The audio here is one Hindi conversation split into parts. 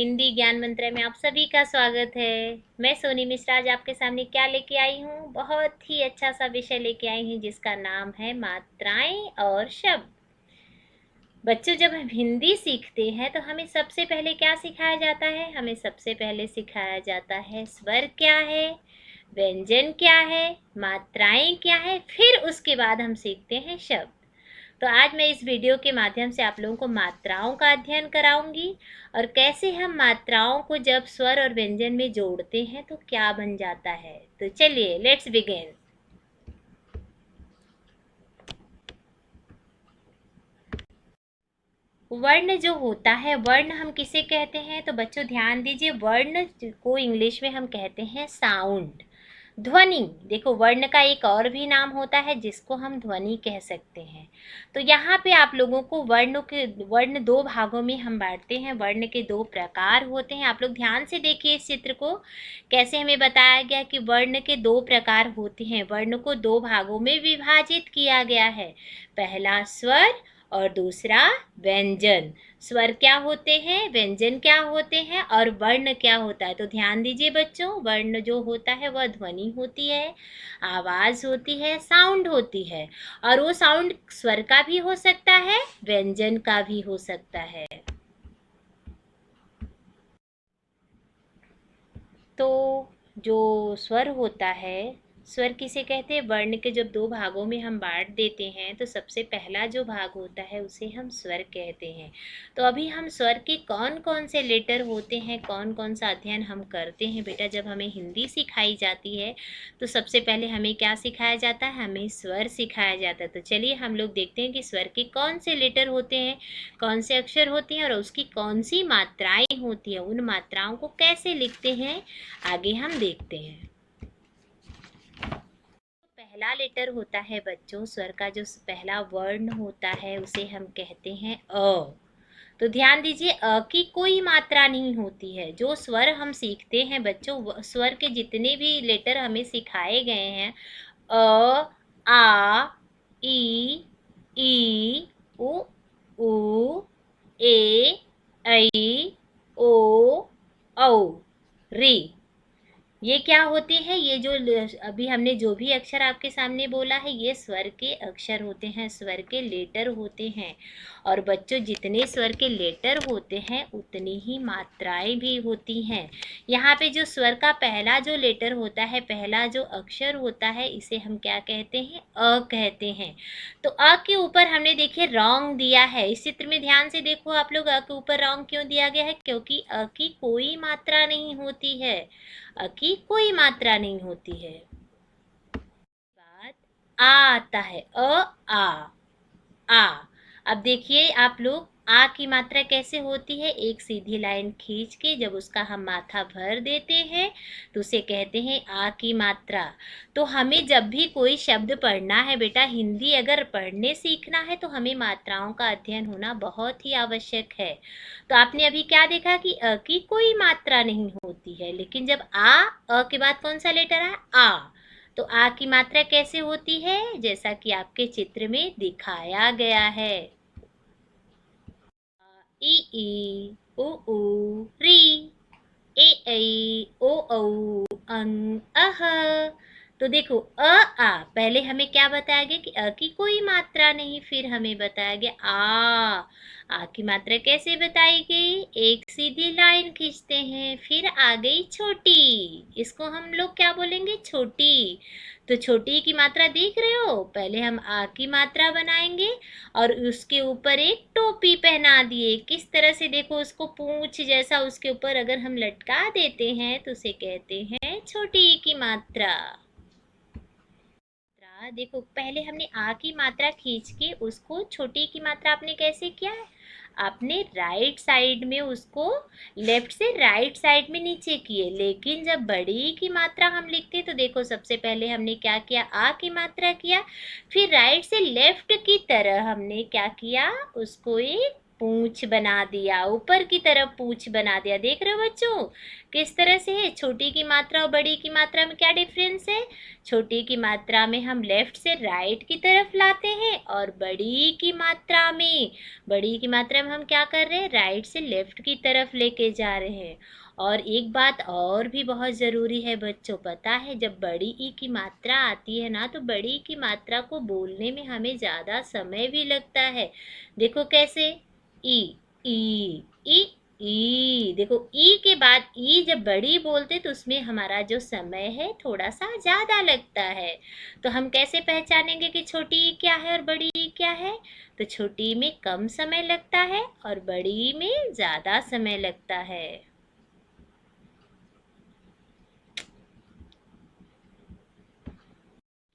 हिंदी ज्ञान मंत्र में आप सभी का स्वागत है। मैं सोनी मिश्रा आज आपके सामने क्या लेके आई हूँ, बहुत ही अच्छा सा विषय लेके आई हूँ जिसका नाम है मात्राएं और शब्द। बच्चों, जब हम हिंदी सीखते हैं तो हमें सबसे पहले क्या सिखाया जाता है? हमें सबसे पहले सिखाया जाता है स्वर क्या है, व्यंजन क्या है, मात्राएं क्या है, फिर उसके बाद हम सीखते हैं शब्द। तो आज मैं इस वीडियो के माध्यम से आप लोगों को मात्राओं का अध्ययन कराऊंगी और कैसे हम मात्राओं को जब स्वर और व्यंजन में जोड़ते हैं तो क्या बन जाता है। तो चलिए लेट्स बिगिन। वर्ण जो होता है, वर्ण हम किसे कहते हैं? तो बच्चों ध्यान दीजिए, वर्ण को इंग्लिश में हम कहते हैं साउंड, ध्वनि। देखो, वर्ण का एक और भी नाम होता है जिसको हम ध्वनि कह सकते हैं। तो यहाँ पे आप लोगों को वर्ण दो भागों में हम बांटते हैं। वर्ण के दो प्रकार होते हैं। आप लोग ध्यान से देखिए इस चित्र को, कैसे हमें बताया गया कि वर्ण के दो प्रकार होते हैं। वर्ण को दो भागों में विभाजित किया गया है, पहला स्वर और दूसरा व्यंजन। स्वर क्या होते हैं, व्यंजन क्या होते हैं और वर्ण क्या होता है? तो ध्यान दीजिए बच्चों, वर्ण जो होता है वह ध्वनि होती है, आवाज होती है, साउंड होती है। और वो साउंड स्वर का भी हो सकता है, व्यंजन का भी हो सकता है। तो जो स्वर होता है, स्वर किसे कहते हैं? वर्ण के जब दो भागों में हम बांट देते हैं तो सबसे पहला जो भाग होता है उसे हम स्वर कहते हैं। तो अभी हम स्वर के कौन कौन से लेटर होते हैं, कौन कौन सा अध्ययन हम करते हैं बेटा। जब हमें हिंदी सिखाई जाती है तो सबसे पहले हमें क्या सिखाया जाता है? हमें स्वर सिखाया जाता है। तो चलिए हम लोग देखते हैं कि स्वर के कौन से लेटर होते हैं, कौन से अक्षर होते हैं और उसकी कौन सी मात्राएं होती हैं, उन मात्राओं को कैसे लिखते हैं आगे हम देखते हैं। पहला लेटर होता है बच्चों, स्वर का जो पहला वर्ण होता है उसे हम कहते हैं अ। तो ध्यान दीजिए, अ की कोई मात्रा नहीं होती है। जो स्वर हम सीखते हैं बच्चों, स्वर के जितने भी लेटर हमें सिखाए गए हैं, अ, आ, ई, उ, ऊ, ए, ऐ, ओ, औ, रे, ये क्या होते हैं? ये जो अभी हमने जो भी अक्षर आपके सामने बोला है ये स्वर के अक्षर होते हैं, स्वर के लेटर होते हैं। और बच्चों, जितने स्वर के लेटर होते हैं उतनी ही मात्राएं भी होती हैं। यहाँ पे जो स्वर का पहला जो लेटर होता है, पहला जो अक्षर होता है, इसे हम क्या कहते हैं? अ कहते हैं। तो अ के ऊपर हमने देखिए रॉन्ग दिया है। इस चित्र में ध्यान से देखो आप लोग, अ के ऊपर रॉन्ग क्यों दिया गया है? क्योंकि अ की कोई मात्रा नहीं होती है, अ की कोई मात्रा नहीं होती है। बाद आ आता है, आ। आ। अब देखिए आप लोग, आ की मात्रा कैसे होती है? एक सीधी लाइन खींच के जब उसका हम माथा भर देते हैं तो उसे कहते हैं आ की मात्रा। तो हमें जब भी कोई शब्द पढ़ना है बेटा, हिंदी अगर पढ़ने सीखना है तो हमें मात्राओं का अध्ययन होना बहुत ही आवश्यक है। तो आपने अभी क्या देखा कि अ की कोई मात्रा नहीं होती है, लेकिन जब अ के बाद कौन सा लेटर है? आ। तो आ की मात्रा कैसे होती है? जैसा कि आपके चित्र में दिखाया गया है, ई, उ, री, ए, ऐ, ओ, औ, अं, अह। तो देखो, आ पहले हमें क्या बताया गया कि अ की कोई मात्रा नहीं, फिर हमें बताया गया आ की मात्रा कैसे बताई गई? एक सीधी लाइन खींचते हैं, फिर आ गई छोटी, इसको हम लोग क्या बोलेंगे? छोटी। तो छोटी की मात्रा देख रहे हो? पहले हम आ की मात्रा बनाएंगे और उसके ऊपर एक टोपी पहना दिए। किस तरह से? देखो, उसको पूंछ जैसा उसके ऊपर अगर हम लटका देते हैं तो उसे कहते हैं छोटी की मात्रा। देखो, पहले हमने आ की मात्रा खींच के उसको छोटी की मात्रा आपने कैसे किया है? आपने राइट साइड में उसको लेफ्ट से राइट साइड में नीचे किए। लेकिन जब बड़ी की मात्रा हम लिखते तो देखो, सबसे पहले हमने क्या किया? आ की मात्रा किया, फिर राइट से लेफ्ट की तरह हमने क्या किया? उसको एक पूंछ बना दिया, ऊपर की तरफ पूंछ बना दिया। देख रहे हो बच्चों किस तरह से है। छोटी की मात्रा और बड़ी की मात्रा में क्या डिफरेंस है। छोटी की मात्रा में हम लेफ्ट से राइट की तरफ लाते हैं और बड़ी की मात्रा में हम क्या कर रहे हैं, राइट से लेफ्ट की तरफ लेके जा रहे हैं। और एक बात और भी बहुत ज़रूरी है बच्चों, पता है जब बड़ी ई की मात्रा आती है ना, तो बड़ी की मात्रा को बोलने में हमें ज़्यादा समय भी लगता है। देखो कैसे, ई ई ई ई, देखो ई के बाद ई जब बड़ी बोलते तो उसमें हमारा जो समय है थोड़ा सा ज़्यादा लगता है। तो हम कैसे पहचानेंगे कि छोटी ई क्या है और बड़ी ई क्या है। तो छोटी में कम समय लगता है और बड़ी में ज़्यादा समय लगता है।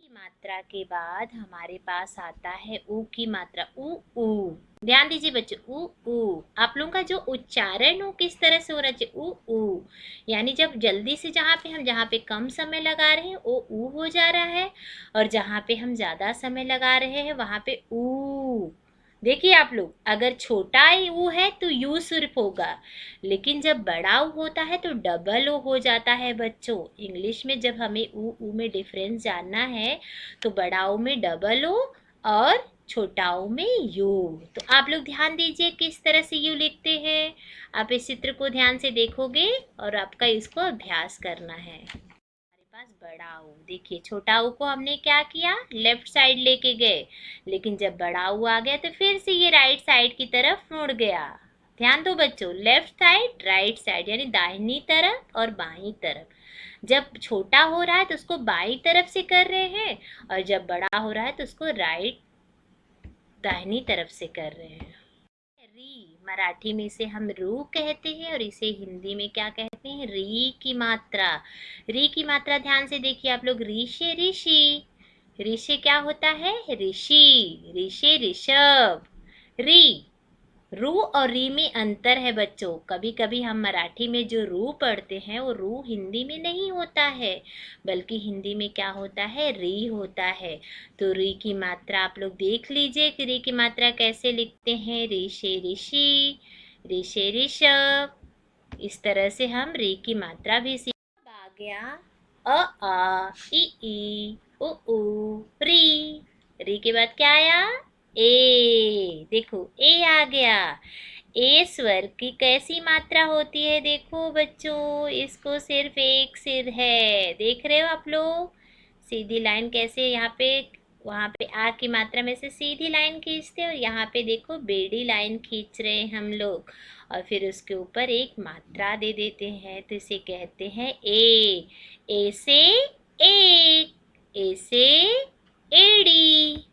की मात्रा के बाद हमारे पास आता है ऊ की मात्रा, ऊ ऊ। ध्यान दीजिए बच्चों, ऊ ऊ। आप लोगों का जो उच्चारण हो किस तरह से होना चाहिए, ऊ ऊ। यानी जब जल्दी से जहाँ पे कम समय लगा रहे हैं वो ऊ हो जा रहा है, और जहाँ पे हम ज्यादा समय लगा रहे हैं वहां पे ऊ। देखिए आप लोग, अगर छोटा ऊ है तो यू सिर्फ होगा, लेकिन जब बड़ा ऊ होता है तो डबल ऊ हो जाता है बच्चों। इंग्लिश में जब हमें ऊ में डिफरेंस जानना है तो बड़ा ऊ में डबल ऊ और छोटा ऊ में यू। तो आप लोग ध्यान दीजिए किस तरह से यू लिखते हैं। आप इस चित्र को ध्यान से देखोगे और आपका इसको अभ्यास करना है। हमारे पास बड़ा ऊ, देखिए छोटा ऊ को हमने क्या किया, लेफ्ट साइड लेके गए, लेकिन जब बड़ा ऊ आ गया तो फिर से ये राइट साइड की तरफ मुड़ गया। ध्यान दो बच्चों, लेफ्ट साइड राइट साइड यानी दाहिनी तरफ और बाईं तरफ। जब छोटा हो रहा है तो उसको बाईं तरफ से कर रहे हैं, और जब बड़ा हो रहा है तो उसको राइट दाहिनी तरफ से कर रहे हैं। री, मराठी में इसे हम रू कहते हैं और इसे हिंदी में क्या कहते हैं, री की मात्रा। री की मात्रा ध्यान से देखिए आप लोग, री से ऋषि, री से क्या होता है, ऋषि, री से ऋषभ। री, रू और री में अंतर है बच्चों। कभी कभी हम मराठी में जो रू पढ़ते हैं वो रू हिंदी में नहीं होता है, बल्कि हिंदी में क्या होता है, री होता है। तो री की मात्रा आप लोग देख लीजिए कि री की मात्रा कैसे लिखते हैं, री से ऋषि, री से ऋषभ। इस तरह से हम री की मात्रा भी सीख। अब आ गया अ आ ई उ ऊ री। री के बाद क्या आया, ए। देखो ए आ गया। ए स्वर की कैसी मात्रा होती है, देखो बच्चों इसको सिर्फ एक सिर है। देख रहे हो आप लोग, सीधी लाइन कैसे यहाँ पे, वहाँ पे आ की मात्रा में से सीधी लाइन खींचते हैं और यहाँ पे देखो बेड़ी लाइन खींच रहे हैं हम लोग, और फिर उसके ऊपर एक मात्रा दे देते हैं तो इसे कहते हैं ए। ए से एक, ए से एड़ी।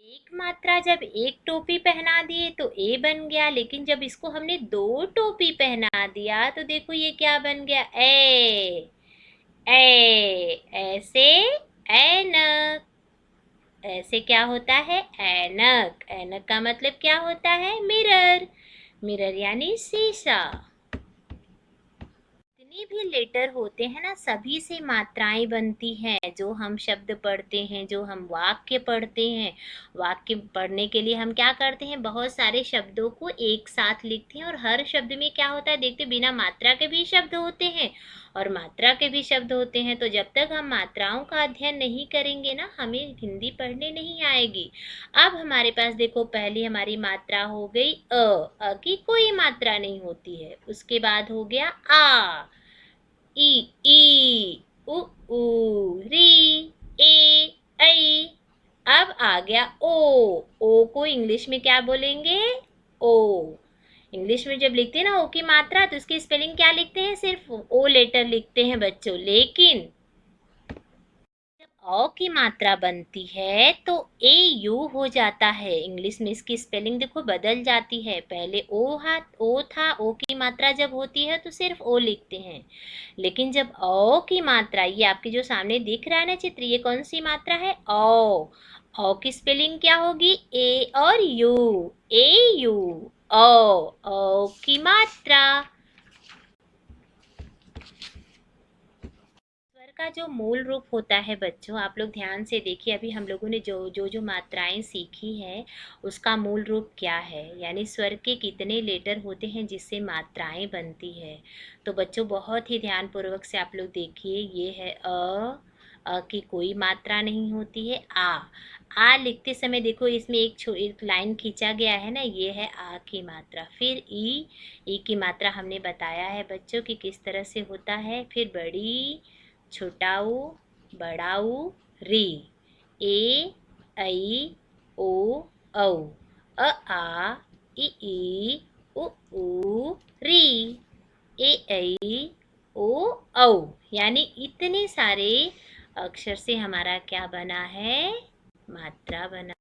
एक मात्रा जब एक टोपी पहना दिए तो ए बन गया, लेकिन जब इसको हमने दो टोपी पहना दिया तो देखो ये क्या बन गया, ए। ऐसे ऐनक, ऐसे क्या होता है, ऐनक। ऐनक का मतलब क्या होता है, मिरर। मिरर यानी शीशा। जितने भी लेटर होते हैं ना, सभी से मात्राएं बनती हैं। जो हम शब्द पढ़ते हैं, जो हम वाक्य पढ़ते हैं, वाक्य पढ़ने के लिए हम क्या करते हैं, बहुत सारे शब्दों को एक साथ लिखते हैं, और हर शब्द में क्या होता है, देखते बिना मात्रा के भी शब्द होते हैं और मात्रा के भी शब्द होते हैं। तो जब तक हम मात्राओं का अध्ययन नहीं करेंगे ना, हमें हिंदी पढ़ने नहीं आएगी। अब हमारे पास देखो, पहली हमारी मात्रा हो गई अ की कोई मात्रा नहीं होती है। उसके बाद हो गया आ, ई उ ऊ री, ए ऐ। अब आ गया ओ। ओ को इंग्लिश में क्या बोलेंगे, ओ। इंग्लिश में जब लिखते हैं ना ओ की मात्रा, तो उसकी स्पेलिंग क्या लिखते हैं, सिर्फ ओ लेटर लिखते हैं बच्चों। लेकिन जब अ की मात्रा बनती है तो ए यू हो जाता है। इंग्लिश में इसकी स्पेलिंग देखो बदल जाती है। पहले ओ था, ओ की मात्रा जब होती है तो सिर्फ ओ लिखते हैं, लेकिन जब अ की मात्रा, ये आपके जो सामने दिख रहा है ना चित्र, ये कौन सी मात्रा है, ओ। ओ की स्पेलिंग क्या होगी, ए और यू, ए यू, ओ की मात्रा। स्वर का जो मूल रूप होता है बच्चों, आप लोग ध्यान से देखिए, अभी हम लोगों ने जो मात्राएं सीखी हैं उसका मूल रूप क्या है, यानी स्वर के कितने लेटर होते हैं जिससे मात्राएं बनती है। तो बच्चों बहुत ही ध्यानपूर्वक से आप लोग देखिए, ये है अ की कोई मात्रा नहीं होती है। आ लिखते समय देखो इसमें एक लाइन खींचा गया है ना, ये है आ की मात्रा। फिर ई की मात्रा हमने बताया है बच्चों कि किस तरह से होता है। फिर बड़ी, छोटा ऊ, बड़ा ऊ, री, ए, ऐ, ओ, औ, आ, ई, उ, री, ए, ऐ, ओ, औ। यानी इतने सारे अक्षर से हमारा क्या बना है, मात्रा बना।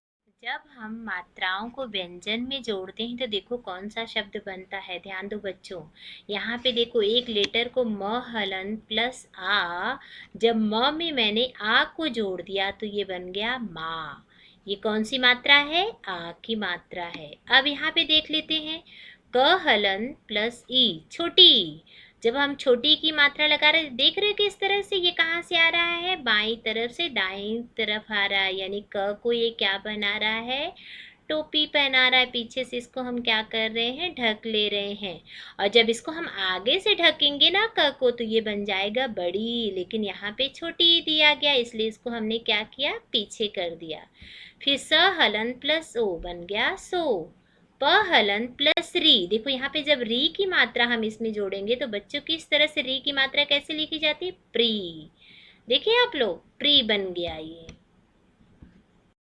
जब हम मात्राओं को व्यंजन में जोड़ते हैं तो देखो कौन सा शब्द बनता है, ध्यान दो बच्चों। यहाँ पे देखो एक लेटर को म हलन प्लस आ, जब म में मैंने आ को जोड़ दिया तो ये बन गया माँ। ये कौन सी मात्रा है, आ की मात्रा है। अब यहाँ पे देख लेते हैं, क हलन प्लस ई, छोटी। जब हम छोटी की मात्रा लगा रहे, देख रहे हो किस तरह से ये कहाँ से आ रहा है, बाईं तरफ से दाईं तरफ आ रहा है। यानी क को ये क्या बना रहा है, टोपी पहना रहा है। पीछे से इसको हम क्या कर रहे हैं, ढक ले रहे हैं। और जब इसको हम आगे से ढकेंगे ना क को, तो ये बन जाएगा बड़ी, लेकिन यहाँ पे छोटी दिया गया इसलिए इसको हमने क्या किया, पीछे कर दिया। फिर स हलन प्लस ओ बन गया सो। प हलन प्लस री, देखो यहाँ पे जब री की मात्रा हम इसमें जोड़ेंगे तो बच्चों किस तरह से री की मात्रा कैसे लिखी जाती है, प्री। देखिए आप लोग, प्री बन गया ये।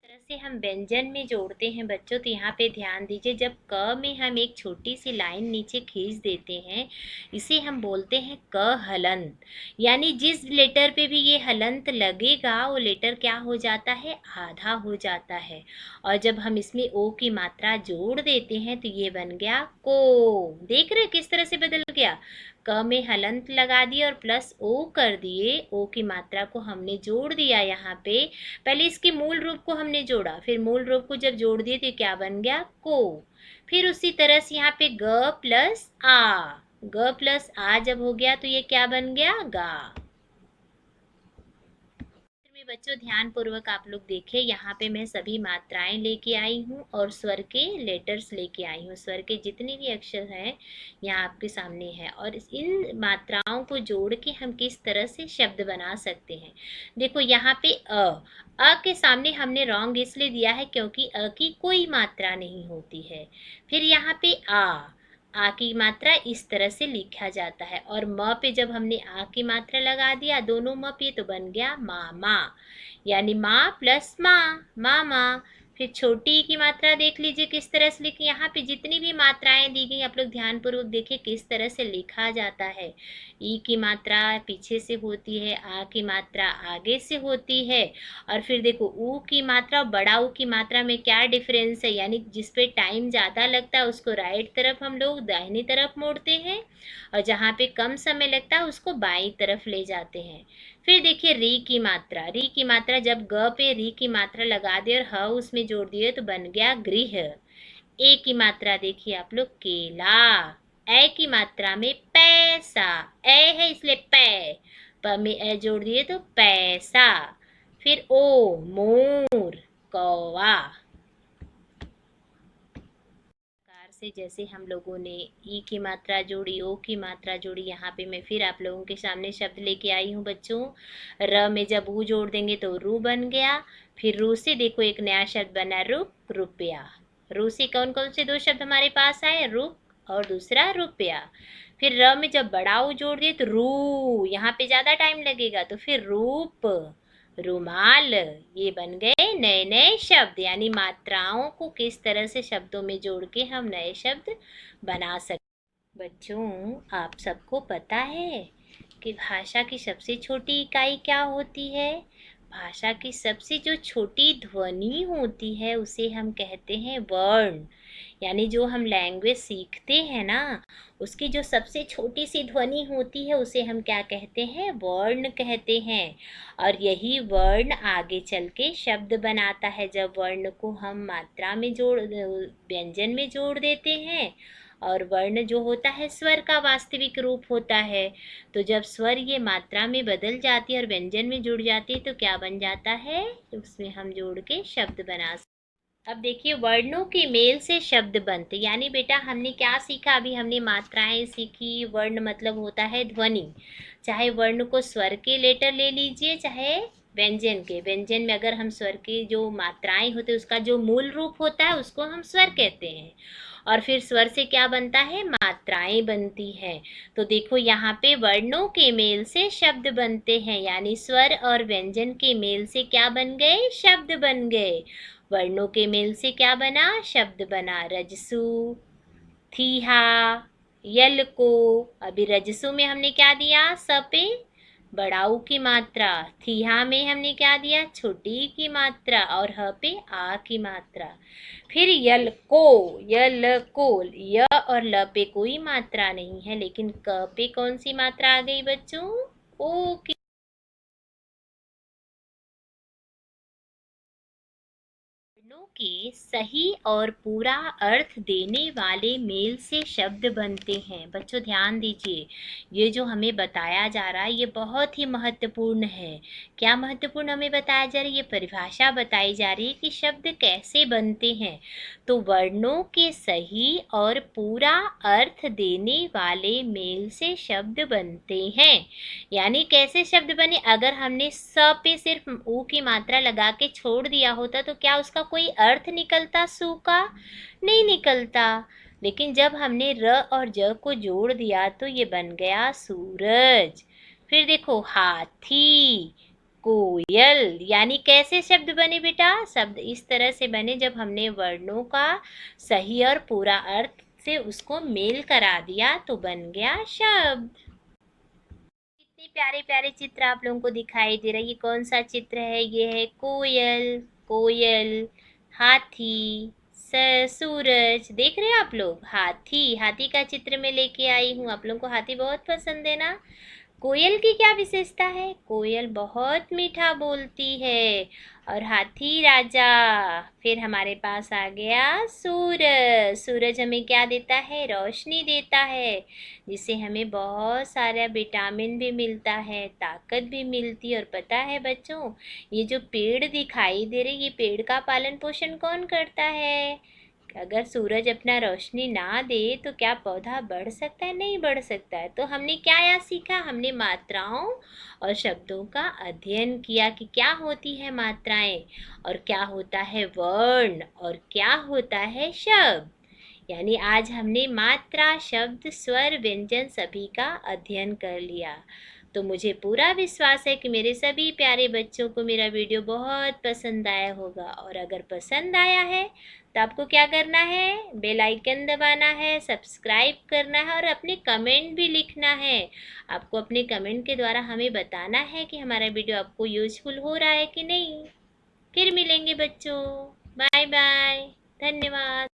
तरह से हम व्यंजन में जोड़ते हैं बच्चों, तो यहाँ पे ध्यान दीजिए, जब क में हम एक छोटी सी लाइन नीचे खींच देते हैं, इसे हम बोलते हैं क हलंत। यानी जिस लेटर पे भी ये हलंत लगेगा वो लेटर क्या हो जाता है, आधा हो जाता है। और जब हम इसमें ओ की मात्रा जोड़ देते हैं तो ये बन गया को। देख रहे किस तरह से बदल गया, क में हलंत लगा दिए और प्लस ओ कर दिए, ओ की मात्रा को हमने जोड़ दिया यहाँ पे। पहले इसके मूल रूप को हमने जोड़ा, फिर मूल रूप को जब जोड़ दिए तो क्या बन गया, को। फिर उसी तरह से यहाँ पे ग प्लस आ, ग प्लस आ जब हो गया तो ये क्या बन गया, गा। में बच्चों ध्यान पूर्वक आप लोग देखिए, यहाँ पे मैं सभी मात्राएं लेके आई हूँ और स्वर के लेटर्स लेके आई हूँ। स्वर के जितने भी अक्षर हैं यहाँ आपके सामने है, और इन मात्राओं को जोड़ के हम किस तरह से शब्द बना सकते हैं। देखो यहाँ पे अ के सामने हमने रॉन्ग इसलिए दिया है क्योंकि अ की कोई मात्रा नहीं होती है। फिर यहाँ पे आ की मात्रा इस तरह से लिखा जाता है, और म पे जब हमने आ की मात्रा लगा दिया दोनों म पे तो बन गया मामा। यानी माँ प्लस माँ, मामा। फिर छोटी की मात्रा देख लीजिए किस तरह से लिखी, यहाँ पे जितनी भी मात्राएं दी गई आप लोग ध्यान पूर्वक देखिए किस तरह से लिखा जाता है। ई की मात्रा पीछे से होती है, आ की मात्रा आगे से होती है। और फिर देखो ऊ की मात्रा और बड़ा ऊ की मात्रा में क्या डिफरेंस है, यानी जिस पे टाइम ज़्यादा लगता है उसको राइट तरफ हम लोग दाहिनी तरफ मोड़ते हैं, और जहाँ पे कम समय लगता है उसको बाईं तरफ ले जाते हैं। फिर देखिए री की मात्रा, री की मात्रा जब ग पे री की मात्रा लगा दे और ह उसमें जोड़ दिए तो बन गया गृह। ए की मात्रा देखिए आप लोग, केला। ए की मात्रा में पैसा, ए है इसलिए पै, प में ए जोड़ दिए तो पैसा। फिर ओ, मोर, कौवा। से जैसे हम लोगों ने ई की मात्रा जोड़ी, ओ की मात्रा जोड़ी, यहाँ पे मैं फिर आप लोगों के सामने शब्द लेके आई हूँ बच्चों। र में जब ऊ जोड़ देंगे तो रू बन गया। फिर रू से देखो एक नया शब्द बना, रुप, रुपया। रू से कौन कौन से दो शब्द हमारे पास आए, रुप और दूसरा रुपया। फिर र में जब बड़ा ऊ जोड़ दिए तो रू, यहाँ पे ज्यादा टाइम लगेगा तो फिर रूप, रुमाल। ये बन गए नए नए शब्द, यानी मात्राओं को किस तरह से शब्दों में जोड़ के हम नए शब्द बना सकते। बच्चों आप सबको पता है कि भाषा की सबसे छोटी इकाई क्या होती है, भाषा की सबसे जो छोटी ध्वनि होती है उसे हम कहते हैं वर्ण। यानी जो हम लैंग्वेज सीखते हैं ना, उसकी जो सबसे छोटी सी ध्वनि होती है उसे हम क्या कहते हैं, वर्ण कहते हैं। और यही वर्ण आगे चल के शब्द बनाता है, जब वर्ण को हम मात्रा में जोड़, व्यंजन में जोड़ देते हैं और वर्ण जो होता है स्वर का वास्तविक रूप होता है। तो जब स्वर ये मात्रा में बदल जाती है और व्यंजन में जुड़ जाती है तो क्या बन जाता है, तो उसमें हम जोड़ के शब्द बना सकते। अब देखिए वर्णों के मेल से शब्द बनते, यानी बेटा हमने क्या सीखा, अभी हमने मात्राएं सीखी। वर्ण मतलब होता है ध्वनि, चाहे वर्ण को स्वर के लेटर ले लीजिए चाहे व्यंजन के। व्यंजन में अगर हम स्वर की जो मात्राएं होते हैं उसका जो मूल रूप होता है उसको हम स्वर कहते हैं, और फिर स्वर से क्या बनता है, मात्राएं बनती हैं। तो देखो यहाँ पे वर्णों के मेल से शब्द बनते हैं, यानी स्वर और व्यंजन के मेल से क्या बन गए, शब्द बन गए। वर्णों के मेल से क्या बना, शब्द बना। रजसु, थीहा, यल को। अभी रजसु में हमने क्या दिया, स पे बड़ाऊ की मात्रा, थीहा में हमने क्या दिया, छोटी की मात्रा, और ह पे आ की मात्रा। फिर यल को, यल को, य और ल पे कोई मात्रा नहीं है, लेकिन क पे कौन सी मात्रा आ गई बच्चों, ओ की। वर्णों के सही और पूरा अर्थ देने वाले मेल से शब्द बनते हैं। बच्चों ध्यान दीजिए, ये जो हमें बताया जा रहा है ये बहुत ही महत्वपूर्ण है। क्या महत्वपूर्ण हमें बताया जा रहा है, ये परिभाषा बताई जा रही है कि शब्द कैसे बनते हैं। तो वर्णों के सही और पूरा अर्थ देने वाले मेल से शब्द बनते हैं। यानी कैसे शब्द बने, अगर हमने स पे सिर्फ ऊ की मात्रा लगा के छोड़ दिया होता तो क्या उसका कोई अर्थ निकलता सु का, नहीं निकलता। लेकिन जब हमने र और ज को जोड़ दिया तो ये बन गया सूरज। फिर देखो हाथी, कोयल, यानी कैसे शब्द बने बेटा, शब्द इस तरह से बने जब हमने वर्णों का सही और पूरा अर्थ से उसको मेल करा दिया तो बन गया शब्द। कितने प्यारे प्यारे चित्र आप लोगों को दिखाई दे रहा है। ये कौन सा चित्र है, ये है कोयल, कोयल, हाथी, सूरज। देख रहे हो आप लोग, हाथी, हाथी का चित्र में लेके आई हूँ। आप लोगों को हाथी बहुत पसंद है ना। कोयल की क्या विशेषता है, कोयल बहुत मीठा बोलती है। और हाथी राजा। फिर हमारे पास आ गया सूरज, सूरज हमें क्या देता है, रोशनी देता है, जिससे हमें बहुत सारा विटामिन भी मिलता है, ताकत भी मिलती है। और पता है बच्चों, ये जो पेड़ दिखाई दे रहे, ये पेड़ का पालन पोषण कौन करता है, अगर सूरज अपना रोशनी ना दे तो क्या पौधा बढ़ सकता है, नहीं बढ़ सकता है। तो हमने क्या यहाँ सीखा, हमने मात्राओं और शब्दों का अध्ययन किया कि क्या होती है मात्राएं और क्या होता है वर्ण और क्या होता है शब्द। यानी आज हमने मात्रा, शब्द, स्वर, व्यंजन सभी का अध्ययन कर लिया। तो मुझे पूरा विश्वास है कि मेरे सभी प्यारे बच्चों को मेरा वीडियो बहुत पसंद आया होगा। और अगर पसंद आया है तो आपको क्या करना है, बेल आइकन दबाना है, सब्सक्राइब करना है और अपने कमेंट भी लिखना है। आपको अपने कमेंट के द्वारा हमें बताना है कि हमारा वीडियो आपको यूजफुल हो रहा है कि नहीं। फिर मिलेंगे बच्चों, बाय बाय, धन्यवाद।